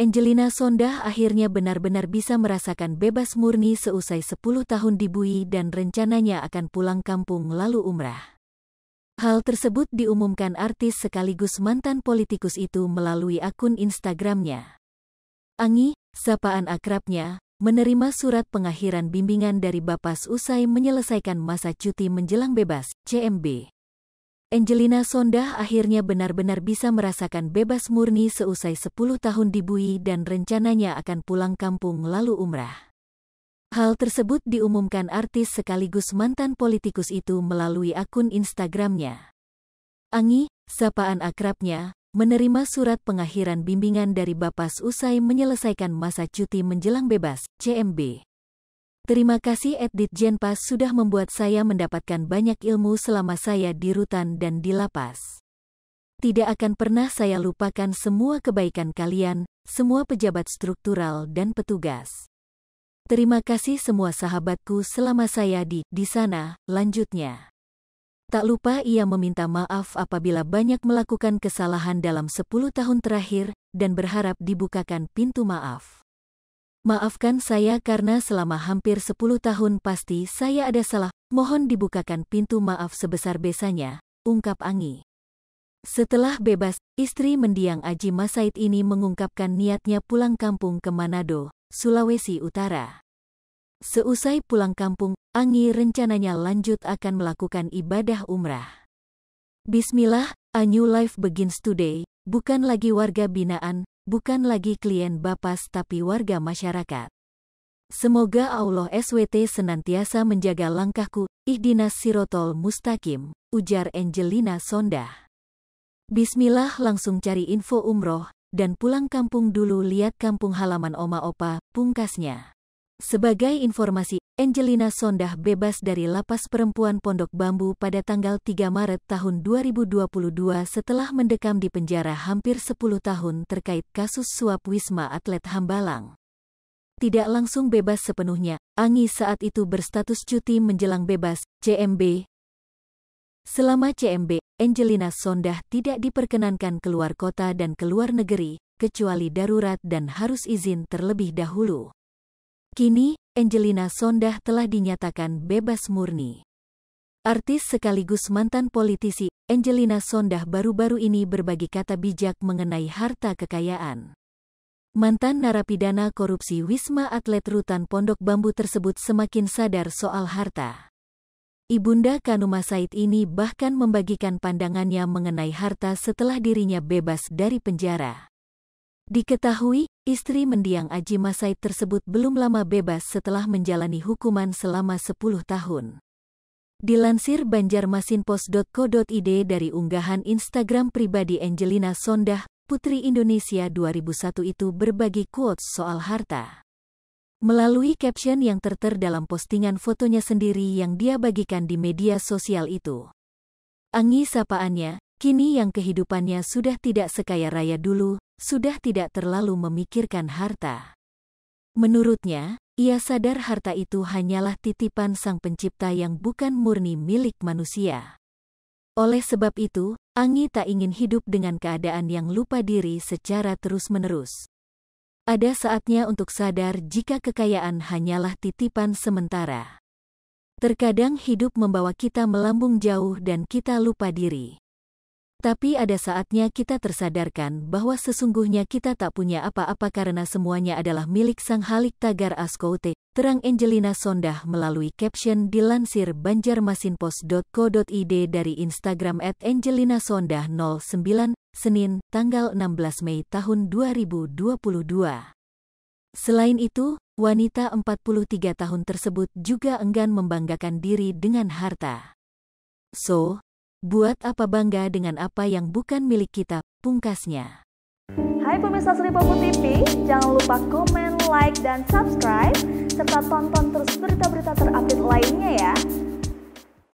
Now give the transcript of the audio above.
Angelina Sondah akhirnya benar-benar bisa merasakan bebas murni seusai 10 tahun dibui dan rencananya akan pulang kampung lalu umrah. Hal tersebut diumumkan artis sekaligus mantan politikus itu melalui akun Instagramnya. Angi, sapaan akrabnya, menerima surat pengakhiran bimbingan dari Bapas usai menyelesaikan masa cuti menjelang bebas, CMB. Angelina Sondah akhirnya benar-benar bisa merasakan bebas murni seusai 10 tahun dibui dan rencananya akan pulang kampung lalu umrah. Hal tersebut diumumkan artis sekaligus mantan politikus itu melalui akun Instagramnya. Angi, sapaan akrabnya, menerima surat pengakhiran bimbingan dari Bapas usai menyelesaikan masa cuti menjelang bebas, CMB. Terima kasih @ditjenpas sudah membuat saya mendapatkan banyak ilmu selama saya di rutan dan di lapas. Tidak akan pernah saya lupakan semua kebaikan kalian, semua pejabat struktural dan petugas. Terima kasih semua sahabatku selama saya di sana, lanjutnya. Tak lupa ia meminta maaf apabila banyak melakukan kesalahan dalam 10 tahun terakhir dan berharap dibukakan pintu maaf. Maafkan saya karena selama hampir 10 tahun pasti saya ada salah, mohon dibukakan pintu maaf sebesar-besarnya, ungkap Angi. Setelah bebas, istri mendiang Adjie Massaid ini mengungkapkan niatnya pulang kampung ke Manado, Sulawesi Utara. Seusai pulang kampung, Angi rencananya lanjut akan melakukan ibadah umrah. Bismillah, a new life begins today, bukan lagi warga binaan, bukan lagi klien Bapas tapi warga masyarakat. Semoga Allah SWT senantiasa menjaga langkahku, ihdinas sirotol mustaqim, ujar Angelina Sondah. Bismillah langsung cari info umroh, dan pulang kampung dulu lihat kampung halaman oma opa, pungkasnya. Sebagai informasi, Angelina Sondah bebas dari Lapas Perempuan Pondok Bambu pada tanggal 3 Maret tahun 2022 setelah mendekam di penjara hampir 10 tahun terkait kasus suap Wisma Atlet Hambalang. Tidak langsung bebas sepenuhnya, Angi saat itu berstatus cuti menjelang bebas, CMB. Selama CMB, Angelina Sondah tidak diperkenankan keluar kota dan keluar negeri, kecuali darurat dan harus izin terlebih dahulu. Kini, Angelina Sondah telah dinyatakan bebas murni. Artis sekaligus mantan politisi, Angelina Sondah baru-baru ini berbagi kata bijak mengenai harta kekayaan. Mantan narapidana korupsi Wisma Atlet Rutan Pondok Bambu tersebut semakin sadar soal harta. Ibunda Kanuma Said ini bahkan membagikan pandangannya mengenai harta setelah dirinya bebas dari penjara. Diketahui, istri mendiang Adjie Massaid tersebut belum lama bebas setelah menjalani hukuman selama 10 tahun. Dilansir banjarmasinpost.co.id dari unggahan Instagram pribadi Angelina Sondah, Putri Indonesia 2001 itu berbagi quotes soal harta. Melalui caption yang tertera dalam postingan fotonya sendiri yang dia bagikan di media sosial itu. Angi sapaannya, kini yang kehidupannya sudah tidak sekaya raya dulu, sudah tidak terlalu memikirkan harta. Menurutnya, ia sadar harta itu hanyalah titipan Sang Pencipta yang bukan murni milik manusia. Oleh sebab itu, Angi tak ingin hidup dengan keadaan yang lupa diri secara terus-menerus. Ada saatnya untuk sadar jika kekayaan hanyalah titipan sementara. Terkadang hidup membawa kita melambung jauh dan kita lupa diri. Tapi ada saatnya kita tersadarkan bahwa sesungguhnya kita tak punya apa-apa karena semuanya adalah milik Sang Halik Tagar Askoute, terang Angelina Sondah melalui caption dilansir banjarmasinpost.co.id dari Instagram @angelinasondah09, Senin, tanggal 16 Mei tahun 2022. Selain itu, wanita 43 tahun tersebut juga enggan membanggakan diri dengan harta. So, buat apa bangga dengan apa yang bukan milik kita, pungkasnya. Hai pemirsa Sri Popo TV, jangan lupa komen, like, dan subscribe, serta tonton terus berita-berita terupdate lainnya ya.